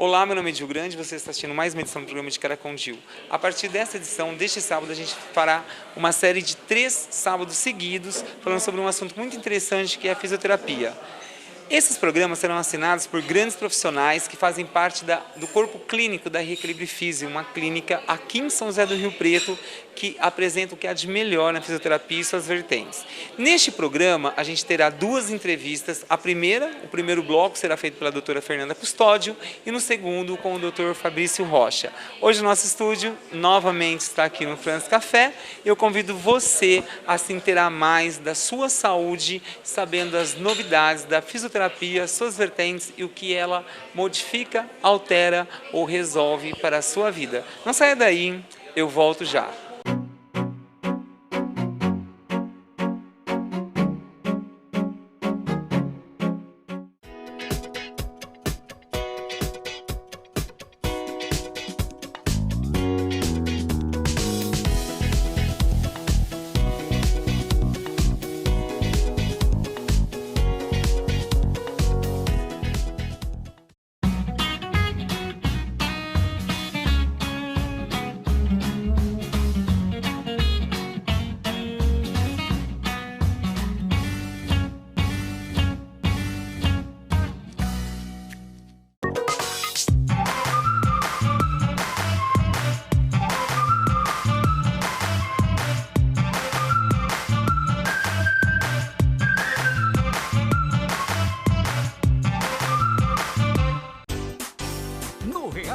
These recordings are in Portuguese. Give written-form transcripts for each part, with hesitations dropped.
Olá, meu nome é Gil Grande, você está assistindo mais uma edição do programa de Cara com Gil. A partir desta edição, deste sábado, a gente fará uma série de 3 sábados seguidos, falando sobre um assunto muito interessante que é a fisioterapia. Esses programas serão assinados por grandes profissionais que fazem parte do corpo clínico da Reequilíbrio Físio, uma clínica aqui em São José do Rio Preto que apresenta o que há de melhor na fisioterapia e suas vertentes. Neste programa, a gente terá 2 entrevistas. O primeiro bloco será feito pela doutora Fernanda Custódio e no segundo com o doutor Fabrício Rocha. Hoje o nosso estúdio novamente está aqui no Franz Café. Eu convido você a se inteirar mais da sua saúde, sabendo as novidades da fisioterapia, suas vertentes e o que ela modifica, altera ou resolve para a sua vida. Não saia daí, eu volto já.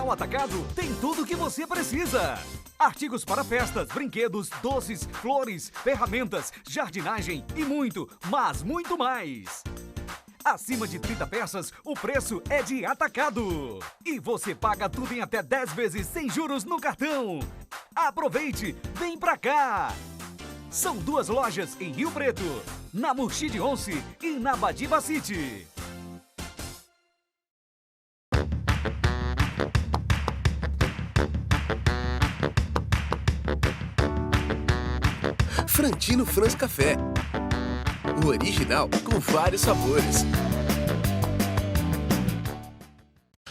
Atacado tem tudo o que você precisa. Artigos para festas, brinquedos, doces, flores, ferramentas, jardinagem e muito, mas muito mais. Acima de 30 peças, o preço é de atacado. E você paga tudo em até 10 vezes sem juros no cartão. Aproveite, vem pra cá. São 2 lojas em Rio Preto, na Murchide Once e na Badiba City. Frantino Franz Café, o original com vários sabores.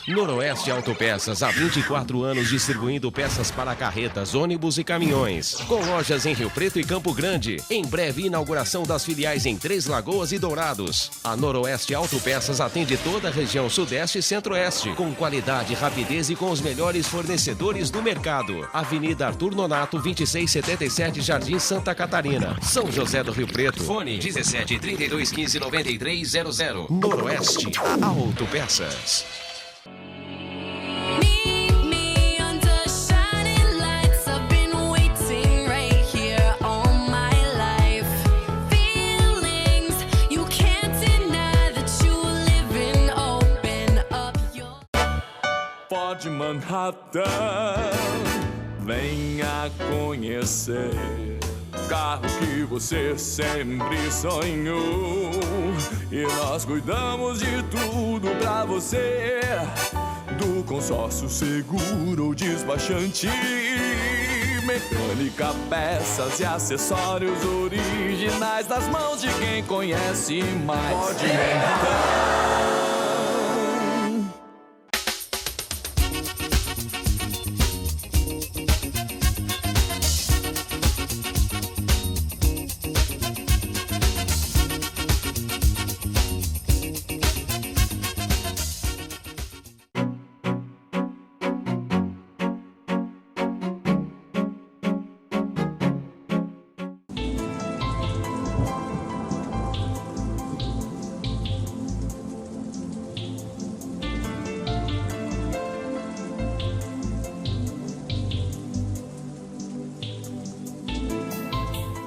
Noroeste Autopeças, há 24 anos distribuindo peças para carretas, ônibus e caminhões. Com lojas em Rio Preto e Campo Grande. Em breve, inauguração das filiais em 3 Lagoas e Dourados. A Noroeste Autopeças atende toda a região Sudeste e Centro-Oeste. Com qualidade, rapidez e com os melhores fornecedores do mercado. Avenida Arthur Nonato, 2677, Jardim Santa Catarina. São José do Rio Preto. Fone 17 32 15 93 00. Noroeste Autopeças. De Manhattan, venha conhecer o carro que você sempre sonhou. E nós cuidamos de tudo pra você, do consórcio seguro ou despachante, mecânica, peças e acessórios originais nas mãos de quem conhece mais. Pode Manhattan.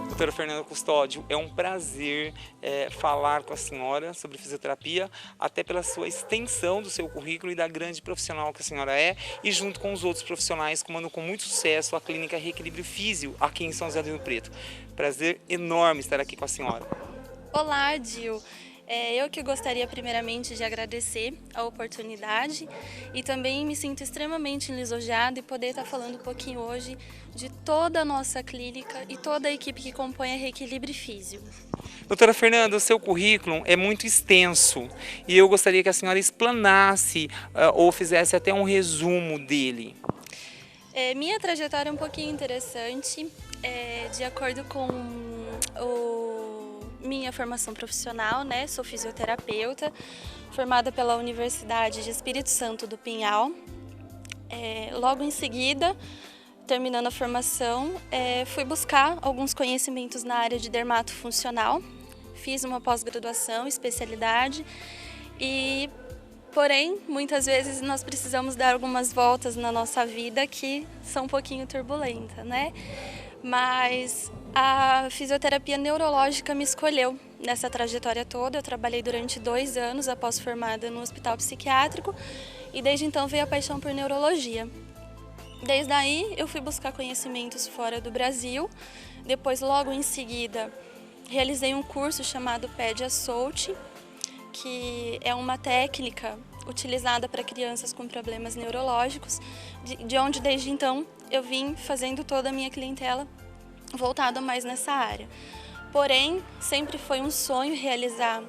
Doutora Fernanda Custódio, é um prazer falar com a senhora sobre fisioterapia, até pela sua extensão do seu currículo e da grande profissional que a senhora é, e junto com os outros profissionais, comandam com muito sucesso a clínica Reequilíbrio Físio, aqui em São José do Rio Preto. Prazer enorme estar aqui com a senhora. Olá, Gil. Eu que gostaria primeiramente de agradecer a oportunidade e também me sinto extremamente lisonjeada em poder estar falando um pouquinho hoje de toda a nossa clínica e toda a equipe que compõe a Reequilibre Físio. Doutora Fernanda, o seu currículo é muito extenso e eu gostaria que a senhora explanasse ou fizesse até um resumo dele. Minha trajetória é um pouquinho interessante, de acordo com minha formação profissional, né? Sou fisioterapeuta, formada pela Universidade de Espírito Santo do Pinhal. Logo em seguida, terminando a formação, fui buscar alguns conhecimentos na área de dermatofuncional. Fiz uma pós-graduação, especialidade porém, muitas vezes nós precisamos dar algumas voltas na nossa vida que são um pouquinho turbulentas, né? Mas a fisioterapia neurológica me escolheu nessa trajetória toda. Eu trabalhei durante 2 anos após formada no hospital psiquiátrico e desde então veio a paixão por neurologia. Desde aí eu fui buscar conhecimentos fora do Brasil. Depois, logo em seguida, realizei um curso chamado PED-ASSOLT, que é uma técnica utilizada para crianças com problemas neurológicos, de onde desde então eu vim fazendo toda a minha clientela voltada mais nessa área. Porém, sempre foi um sonho realizar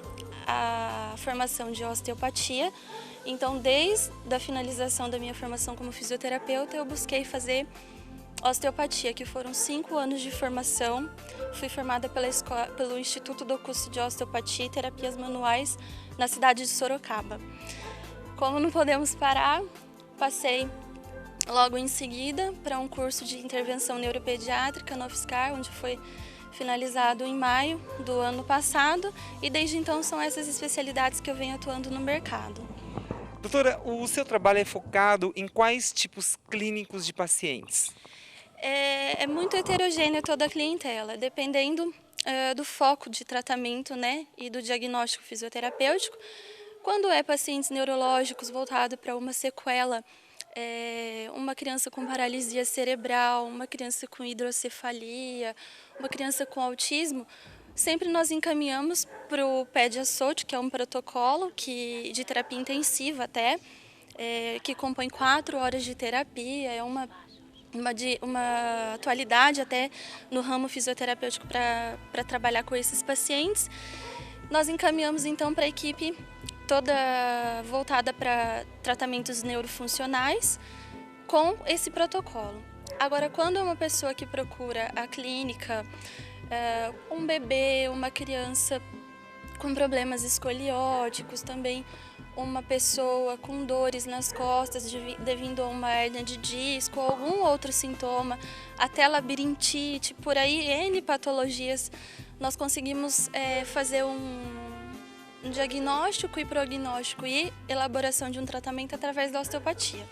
a formação de osteopatia, então desde a finalização da minha formação como fisioterapeuta eu busquei fazer osteopatia, que foram 5 anos de formação. Fui formada pelo Instituto do Curso de Osteopatia e Terapias Manuais na cidade de Sorocaba. Como não podemos parar, passei logo em seguida para um curso de intervenção neuropediátrica na UFSCar, onde foi finalizado em maio do ano passado, e desde então são essas especialidades que eu venho atuando no mercado. Doutora, o seu trabalho é focado em quais tipos clínicos de pacientes? É muito heterogênea toda a clientela, dependendo do foco de tratamento, né, e do diagnóstico fisioterapêutico. Quando é pacientes neurológicos voltados para uma sequela, uma criança com paralisia cerebral, uma criança com hidrocefalia, uma criança com autismo, sempre nós encaminhamos para o PED-ASSOLT, que é um protocolo de terapia intensiva até, que compõe 4 horas de terapia, é uma atualidade até no ramo fisioterapêutico para trabalhar com esses pacientes. Nós encaminhamos então para a equipe toda voltada para tratamentos neurofuncionais com esse protocolo. Agora, quando é uma pessoa que procura a clínica, um bebê, uma criança com problemas escolióticos, também uma pessoa com dores nas costas devido a uma hérnia de disco ou algum outro sintoma, até labirintite, por aí, N patologias, nós conseguimos fazer um diagnóstico e prognóstico e elaboração de um tratamento através da osteopatia.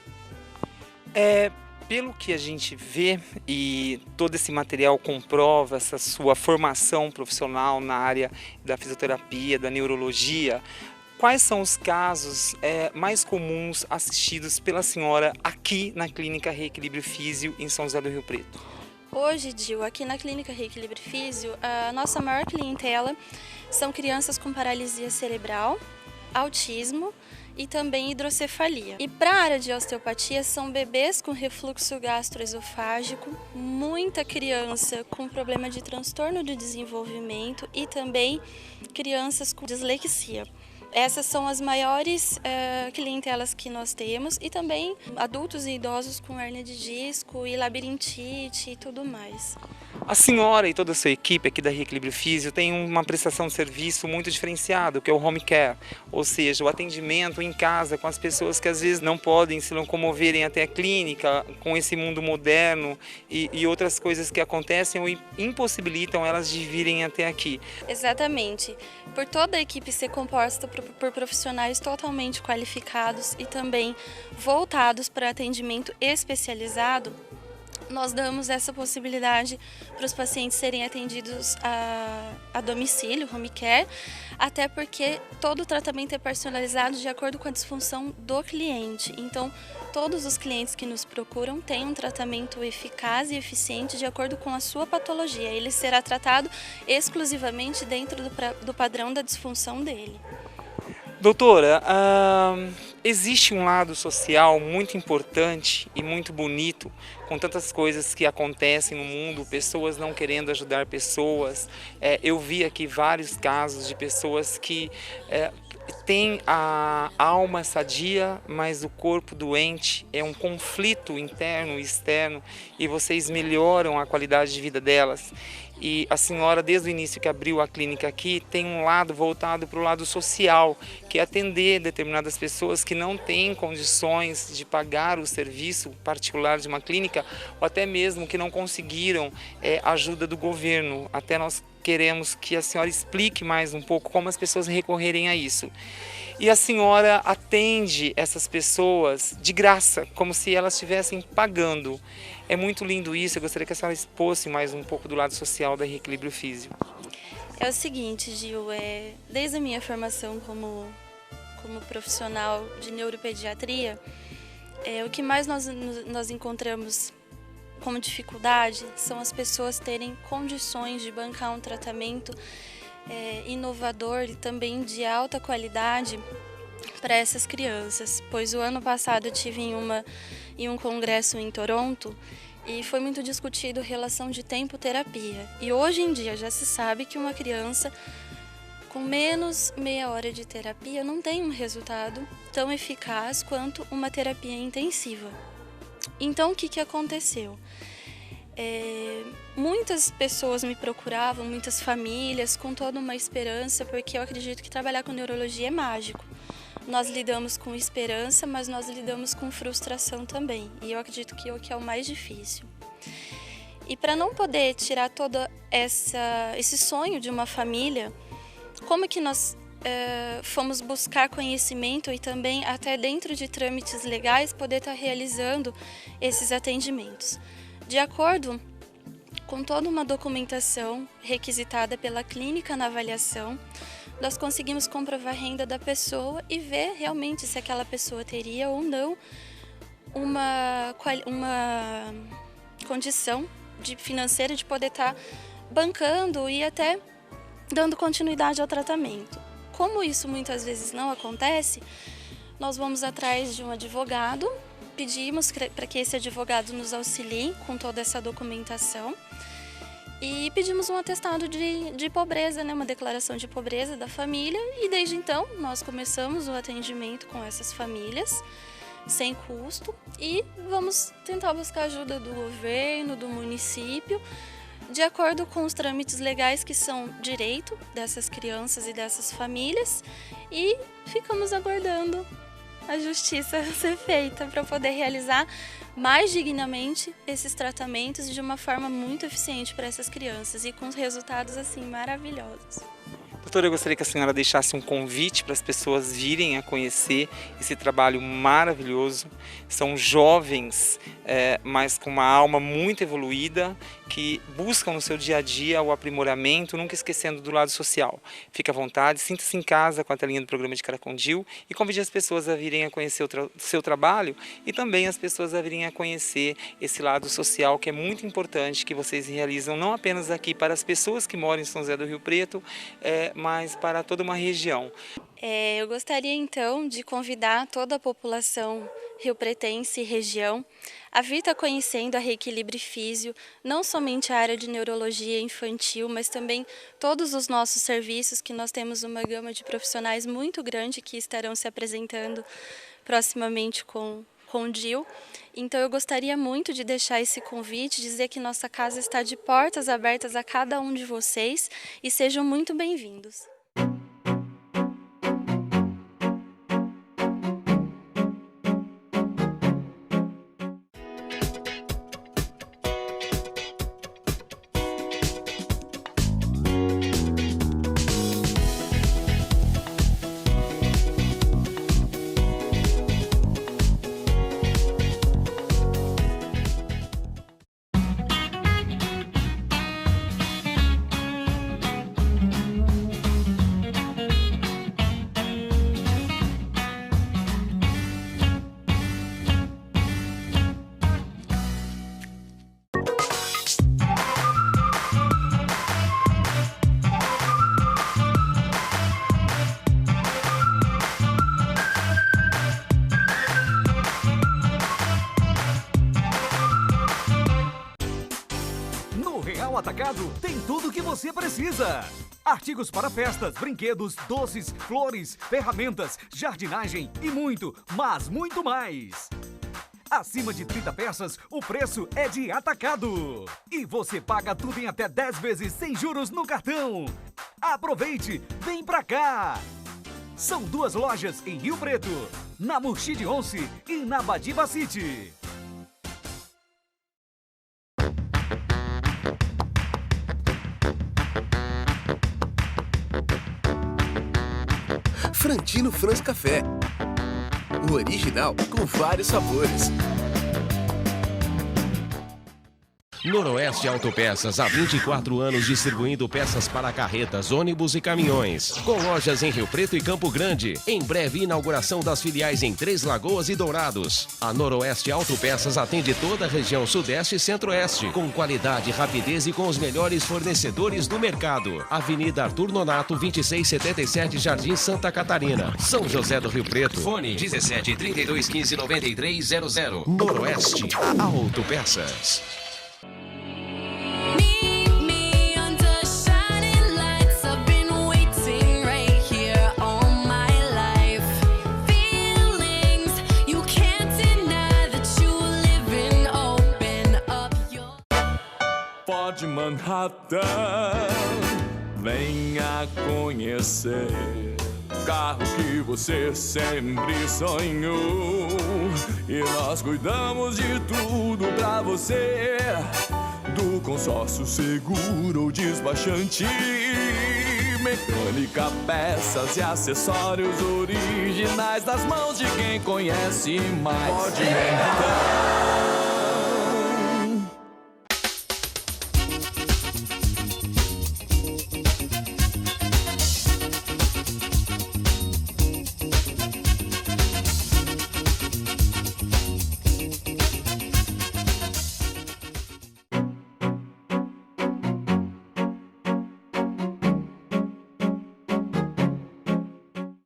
Pelo que a gente vê e todo esse material comprova essa sua formação profissional na área da fisioterapia, da neurologia, quais são os casos mais comuns assistidos pela senhora aqui na Clínica Reequilibre Físio em São José do Rio Preto? Hoje, Dil, aqui na Clínica Reequilibre Físio, a nossa maior clientela são crianças com paralisia cerebral, autismo e também hidrocefalia. E para a área de osteopatia são bebês com refluxo gastroesofágico, muita criança com problema de transtorno de desenvolvimento e também crianças com dislexia. Essas são as maiores clientelas que nós temos e também adultos e idosos com hérnia de disco e labirintite e tudo mais. A senhora e toda a sua equipe aqui da Reequilibre Físio tem uma prestação de serviço muito diferenciado, que é o home care, ou seja, o atendimento em casa com as pessoas que às vezes não podem se locomoverem até a clínica, com esse mundo moderno e outras coisas que acontecem ou impossibilitam elas de virem até aqui. Exatamente. Por toda a equipe ser composta por profissionais totalmente qualificados e também voltados para atendimento especializado, nós damos essa possibilidade para os pacientes serem atendidos a domicílio, home care, até porque todo o tratamento é personalizado de acordo com a disfunção do cliente. Então, todos os clientes que nos procuram têm um tratamento eficaz e eficiente de acordo com a sua patologia. Ele será tratado exclusivamente dentro do padrão da disfunção dele. Doutora, existe um lado social muito importante e muito bonito, com tantas coisas que acontecem no mundo, pessoas não querendo ajudar pessoas. Eu vi aqui vários casos de pessoas que têm a alma sadia, mas o corpo doente. É um conflito interno e externo, e vocês melhoram a qualidade de vida delas. E a senhora, desde o início que abriu a clínica aqui, tem um lado voltado para o lado social, que é atender determinadas pessoas que não têm condições de pagar o serviço particular de uma clínica, ou até mesmo que não conseguiram ajuda do governo. Até nós queremos que a senhora explique mais um pouco como as pessoas recorrerem a isso. E a senhora atende essas pessoas de graça, como se elas estivessem pagando. É muito lindo isso, eu gostaria que a senhora expôsse mais um pouco do lado social da Reequilíbrio Físio. É o seguinte, Gil, desde a minha formação como profissional de neuropediatria, o que mais nós encontramos como dificuldade são as pessoas terem condições de bancar um tratamento inovador e também de alta qualidade para essas crianças. Pois o ano passado eu tive em um congresso em Toronto e foi muito discutido relação de tempo-terapia. E hoje em dia já se sabe que uma criança com menos meia hora de terapia não tem um resultado tão eficaz quanto uma terapia intensiva. Então, o que aconteceu? Muitas pessoas me procuravam, muitas famílias, com toda uma esperança, porque eu acredito que trabalhar com neurologia é mágico. Nós lidamos com esperança, mas nós lidamos com frustração também, e eu acredito que é o mais difícil. E para não poder tirar todo esse sonho de uma família, como que nós fomos buscar conhecimento e também até dentro de trâmites legais poder estar realizando esses atendimentos. De acordo com toda uma documentação requisitada pela clínica na avaliação, nós conseguimos comprovar a renda da pessoa e ver realmente se aquela pessoa teria ou não uma condição financeira de poder estar bancando e até dando continuidade ao tratamento. Como isso muitas vezes não acontece, nós vamos atrás de um advogado, pedimos para que esse advogado nos auxilie com toda essa documentação e pedimos um atestado de pobreza, uma declaração de pobreza da família, e desde então nós começamos o atendimento com essas famílias sem custo e vamos tentar buscar ajuda do governo, do município, de acordo com os trâmites legais que são direito dessas crianças e dessas famílias, e ficamos aguardando a justiça ser feita para poder realizar mais dignamente esses tratamentos de uma forma muito eficiente para essas crianças e com resultados assim maravilhosos. Doutora, eu gostaria que a senhora deixasse um convite para as pessoas virem a conhecer esse trabalho maravilhoso. São jovens, mas com uma alma muito evoluída, que buscam no seu dia a dia o aprimoramento, nunca esquecendo do lado social. Fique à vontade, sinta-se em casa com a telinha do programa de Caracondil e convide as pessoas a virem a conhecer o seu trabalho e também as pessoas a virem a conhecer esse lado social que é muito importante, que vocês realizam não apenas aqui para as pessoas que moram em São José do Rio Preto, mas para toda uma região. Eu gostaria então de convidar toda a população riopretense e região a vir estar conhecendo a Reequilíbrio Físio, não somente a área de neurologia infantil, mas também todos os nossos serviços, que nós temos uma gama de profissionais muito grande que estarão se apresentando proximamente com o DIL. Então eu gostaria muito de deixar esse convite, dizer que nossa casa está de portas abertas a cada um de vocês e sejam muito bem-vindos. Atacado tem tudo o que você precisa. Artigos para festas, brinquedos, doces, flores, ferramentas, jardinagem e muito, mas muito mais. Acima de 30 peças, o preço é de atacado. E você paga tudo em até 10 vezes sem juros no cartão. Aproveite, vem pra cá. São 2 lojas em Rio Preto, na Murchide Once e na Badiba City. Frantino Franz Café. O original com vários sabores. Noroeste Autopeças, há 24 anos distribuindo peças para carretas, ônibus e caminhões. Com lojas em Rio Preto e Campo Grande. Em breve, inauguração das filiais em Três Lagoas e Dourados. A Noroeste Autopeças atende toda a região Sudeste e Centro-Oeste. Com qualidade, rapidez e com os melhores fornecedores do mercado. Avenida Arthur Nonato, 2677, Jardim Santa Catarina. São José do Rio Preto. Fone 17 32 15 9300. Noroeste Autopeças. De Manhattan, venha conhecer o carro que você sempre sonhou. E nós cuidamos de tudo pra você, do consórcio seguro ou despachante, mecânica, peças e acessórios originais nas mãos de quem conhece mais. Pode Manhattan.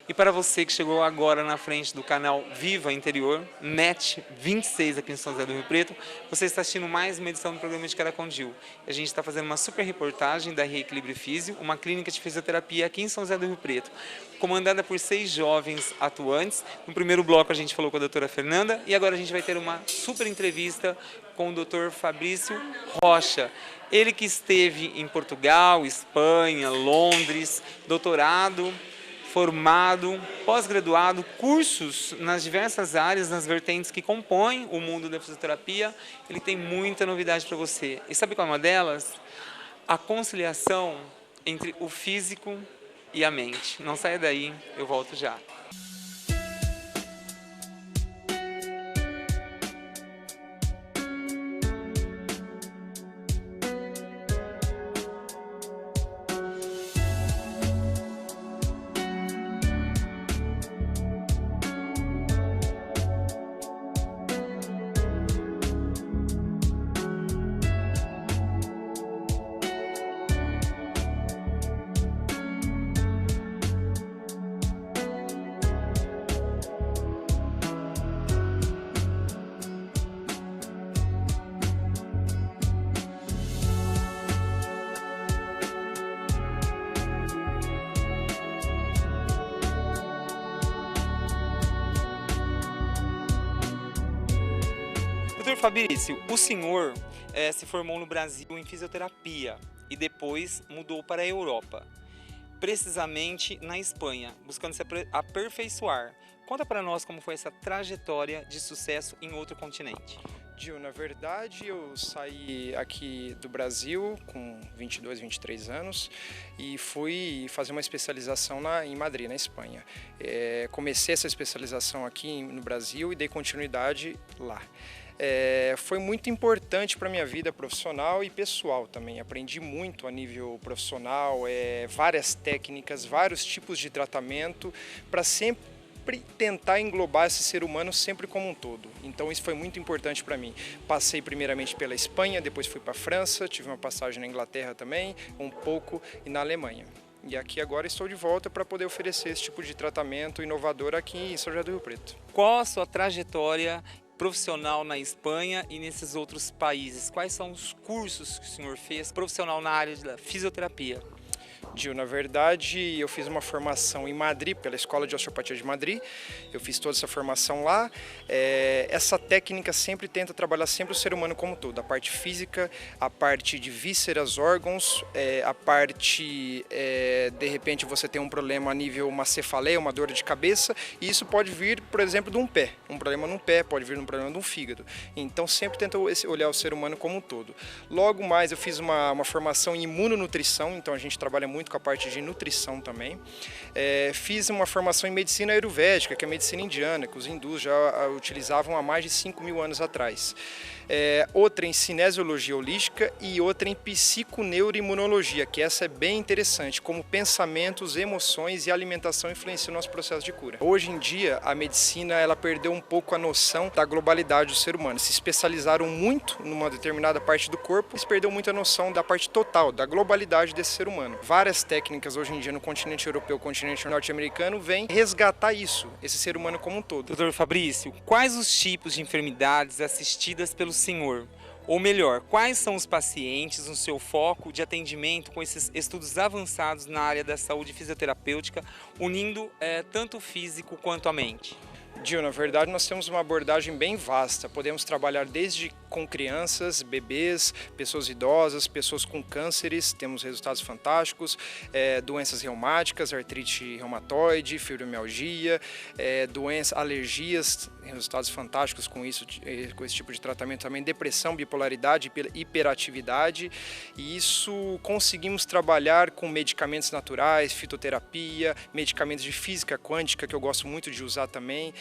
E para você que chegou agora na frente do canal Viva Interior, NET 26 aqui em São José do Rio Preto, você está assistindo mais uma edição do programa de Caracondil. A gente está fazendo uma super reportagem da Reequilíbrio Físio, uma clínica de fisioterapia aqui em São José do Rio Preto, comandada por 6 jovens atuantes. No primeiro bloco a gente falou com a doutora Fernanda e agora a gente vai ter uma super entrevista com o doutor Fabrício Rocha. Ele que esteve em Portugal, Espanha, Londres, doutorado, formado, pós-graduado, cursos nas diversas áreas, nas vertentes que compõem o mundo da fisioterapia. Ele tem muita novidade para você. E sabe qual é uma delas? A conciliação entre o físico e a mente. Não saia daí, eu volto já. Doutor Fabrício, o senhor se formou no Brasil em fisioterapia e depois mudou para a Europa, precisamente na Espanha, buscando se aperfeiçoar. Conta para nós como foi essa trajetória de sucesso em outro continente. Gil, na verdade eu saí aqui do Brasil com 22, 23 anos e fui fazer uma especialização em Madrid, na Espanha. Comecei essa especialização aqui no Brasil e dei continuidade lá. Foi muito importante para a minha vida profissional e pessoal também. Aprendi muito a nível profissional, várias técnicas, vários tipos de tratamento para sempre tentar englobar esse ser humano sempre como um todo. Então isso foi muito importante para mim. Passei primeiramente pela Espanha, depois fui para a França, tive uma passagem na Inglaterra também, um pouco, e na Alemanha. E aqui agora estou de volta para poder oferecer esse tipo de tratamento inovador aqui em São José do Rio Preto. Qual a sua trajetória profissional na Espanha e nesses outros países? Quais são os cursos que o senhor fez profissional na área da fisioterapia? Gil, na verdade, eu fiz uma formação em Madrid, pela Escola de Osteopatia de Madrid. Eu fiz toda essa formação lá. Essa técnica sempre tenta trabalhar sempre o ser humano como um todo. A parte física, a parte de vísceras, órgãos, a parte, de repente, você tem um problema a nível uma cefaleia, uma dor de cabeça. E isso pode vir, por exemplo, de um pé. Um problema num pé, pode vir um problema de um fígado. Então, sempre tenta olhar o ser humano como um todo. Logo mais, eu fiz uma formação em imunonutrição. Então, a gente trabalha muito com a parte de nutrição também. Fiz uma formação em medicina ayurvédica, que é a medicina indiana, que os hindus já utilizavam há mais de 5.000 anos atrás. Outra em cinesiologia holística e outra em psiconeuroimunologia, que essa é bem interessante, como pensamentos, emoções e alimentação influenciam o nosso processo de cura. Hoje em dia, a medicina ela perdeu um pouco a noção da globalidade do ser humano. Se especializaram muito numa determinada parte do corpo, se perdeu muito a noção da parte total, da globalidade desse ser humano. Várias técnicas hoje em dia no continente europeu, continente norte-americano, vêm resgatar isso, esse ser humano como um todo. Doutor Fabrício, quais os tipos de enfermidades assistidas pelo senhor? Ou melhor, quais são os pacientes no seu foco de atendimento com esses estudos avançados na área da saúde fisioterapêutica, unindo tanto o físico quanto a mente? Gil, na verdade nós temos uma abordagem bem vasta, podemos trabalhar desde com crianças, bebês, pessoas idosas, pessoas com cânceres, temos resultados fantásticos, doenças reumáticas, artrite reumatoide, fibromialgia, doenças, alergias, resultados fantásticos com isso, com esse tipo de tratamento também, depressão, bipolaridade, hiperatividade, e isso conseguimos trabalhar com medicamentos naturais, fitoterapia, medicamentos de física quântica, que eu gosto muito de usar também.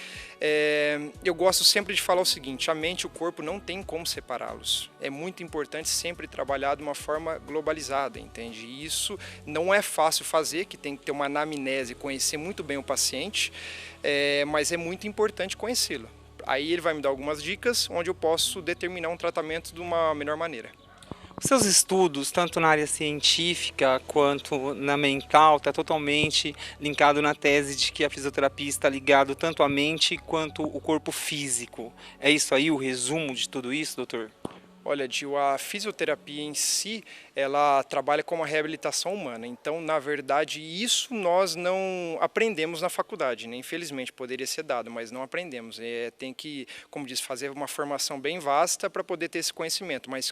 Eu gosto sempre de falar o seguinte, a mente e o corpo não tem como separá-los. É muito importante sempre trabalhar de uma forma globalizada, entende? E isso não é fácil fazer, que tem que ter uma anamnese, conhecer muito bem o paciente, mas é muito importante conhecê-lo. Aí ele vai me dar algumas dicas onde eu posso determinar um tratamento de uma melhor maneira. Seus estudos, tanto na área científica quanto na mental, está totalmente linkado na tese de que a fisioterapia está ligado tanto à mente quanto o corpo físico. É isso aí o resumo de tudo isso, doutor? Olha, Gil, a fisioterapia em si, ela trabalha como a reabilitação humana. Então, na verdade, isso nós não aprendemos na faculdade, né? Infelizmente, poderia ser dado, mas não aprendemos. Tem que, como disse, fazer uma formação bem vasta para poder ter esse conhecimento, mas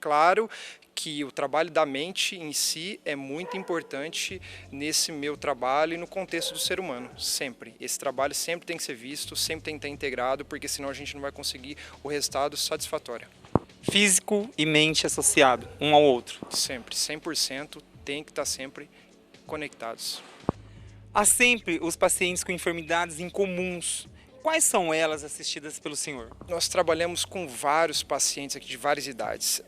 claro que o trabalho da mente em si é muito importante nesse meu trabalho e no contexto do ser humano, sempre. Esse trabalho sempre tem que ser visto, sempre tem que estar integrado, porque senão a gente não vai conseguir o resultado satisfatório. Físico e mente associado, um ao outro. Sempre, 100% tem que estar sempre conectados. Há sempre os pacientes com enfermidades incomuns. Quais são elas assistidas pelo senhor? Nós trabalhamos com vários pacientes aqui de várias idades,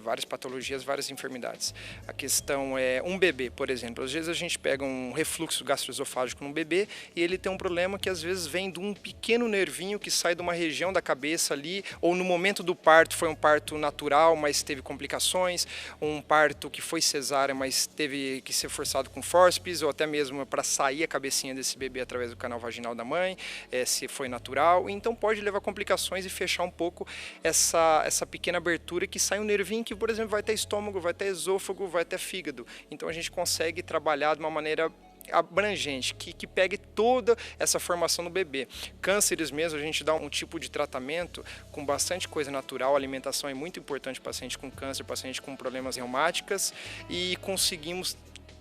várias patologias, várias enfermidades. A questão é um bebê, por exemplo. Às vezes a gente pega um refluxo gastroesofágico num bebê e ele tem um problema que às vezes vem de um pequeno nervinho que sai de uma região da cabeça ali, ou no momento do parto foi um parto natural, mas teve complicações, um parto que foi cesárea, mas teve que ser forçado com fórceps, ou até mesmo para sair a cabecinha desse bebê através do canal vaginal da mãe, se foi natural, então pode levar complicações e fechar um pouco essa pequena abertura que sai um nervinho que, por exemplo, vai até estômago, vai até esôfago, vai até fígado. Então a gente consegue trabalhar de uma maneira abrangente, que pegue toda essa formação do bebê. Cânceres mesmo, a gente dá um tipo de tratamento com bastante coisa natural, a alimentação é muito importante para paciente com câncer, paciente com problemas reumáticos, e conseguimos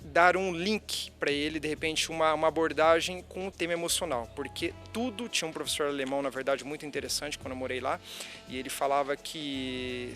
dar um link para ele, de repente, uma abordagem com o tema emocional, porque tudo, tinha um professor alemão, na verdade, muito interessante, quando eu morei lá, e ele falava que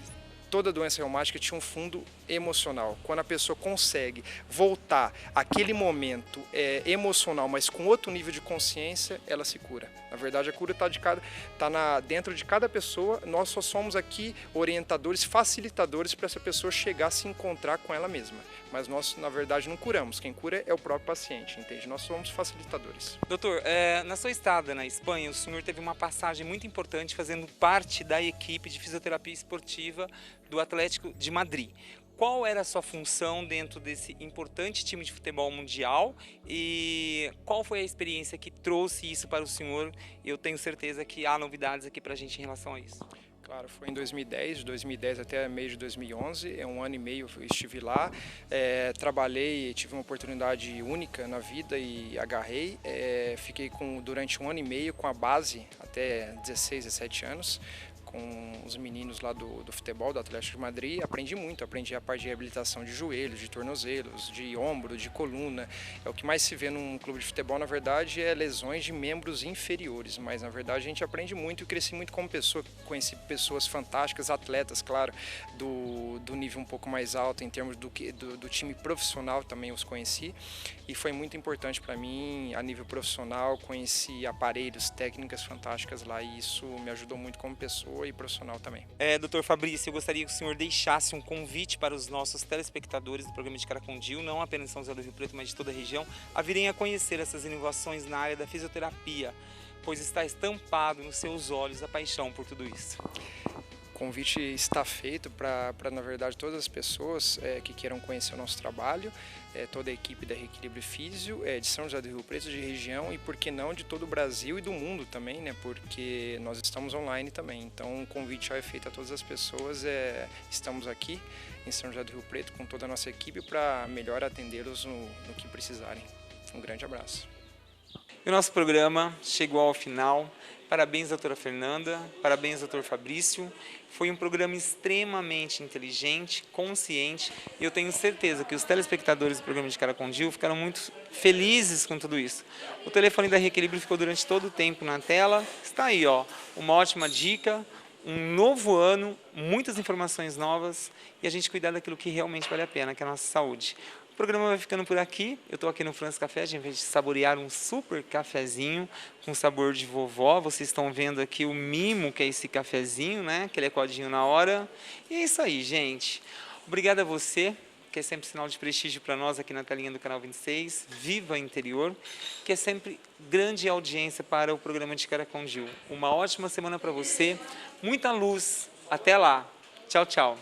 toda doença reumática tinha um fundo emocional. Quando a pessoa consegue voltar àquele momento emocional, mas com outro nível de consciência, ela se cura. Na verdade, a cura está dentro de cada pessoa. Nós só somos aqui orientadores, facilitadores para essa pessoa chegar a se encontrar com ela mesma. Mas nós, na verdade, não curamos. Quem cura é o próprio paciente, entende? Nós somos facilitadores. Doutor, na sua estada na Espanha, o senhor teve uma passagem muito importante fazendo parte da equipe de fisioterapia esportiva do Atlético de Madrid. qual era a sua função dentro desse importante time de futebol mundial e qual foi a experiência que trouxe isso para o senhor? Eu tenho certeza que há novidades aqui para a gente em relação a isso. Claro, foi em 2010, de 2010 até meio de 2011, é um ano e meio eu estive lá, trabalhei, tive uma oportunidade única na vida e agarrei, fiquei durante um ano e meio com a base até 16, 17 anos, com os meninos lá do futebol, do Atlético de Madrid, aprendi muito, aprendi a parte de reabilitação de joelhos, de tornozelos, de ombro, de coluna. É o que mais se vê num clube de futebol, na verdade, é lesões de membros inferiores, mas na verdade a gente aprende muito e cresci muito como pessoa, conheci pessoas fantásticas, atletas, claro, do nível um pouco mais alto, em termos do time profissional também os conheci, e foi muito importante para mim, a nível profissional, conheci aparelhos, técnicas fantásticas lá, e isso me ajudou muito como pessoa e profissional também. Dr. Fabrício, eu gostaria que o senhor deixasse um convite para os nossos telespectadores do programa de Caracondil, não apenas em São José do Rio Preto, mas de toda a região, a virem a conhecer essas inovações na área da fisioterapia, pois está estampado nos seus olhos a paixão por tudo isso. O convite está feito para, na verdade, todas as pessoas que queiram conhecer o nosso trabalho, toda a equipe da Reequilíbrio Físio, de São José do Rio Preto, de região e, por que não, de todo o Brasil e do mundo também, né? Porque nós estamos online também. Então, o convite já é feito a todas as pessoas. Estamos aqui em São José do Rio Preto com toda a nossa equipe para melhor atendê-los no que precisarem. Um grande abraço. E o nosso programa chegou ao final. Parabéns, doutora Fernanda, parabéns, doutor Fabrício. Foi um programa extremamente inteligente, consciente, e eu tenho certeza que os telespectadores do programa de Caracondil ficaram muito felizes com tudo isso. O telefone da Reequilíbrio ficou durante todo o tempo na tela. Está aí, ó, uma ótima dica, um novo ano, muitas informações novas, e a gente cuidar daquilo que realmente vale a pena, que é a nossa saúde. O programa vai ficando por aqui. Eu estou aqui no France Café, a gente vai saborear um super cafezinho com sabor de vovó. Vocês estão vendo aqui o mimo, que é esse cafezinho, né? Aquele codinho na hora. E é isso aí, gente. Obrigado a você, que é sempre sinal de prestígio para nós aqui na telinha do Canal 26. Viva Interior, que é sempre grande audiência para o programa de Caracondil. Uma ótima semana para você, muita luz. Até lá. Tchau, tchau.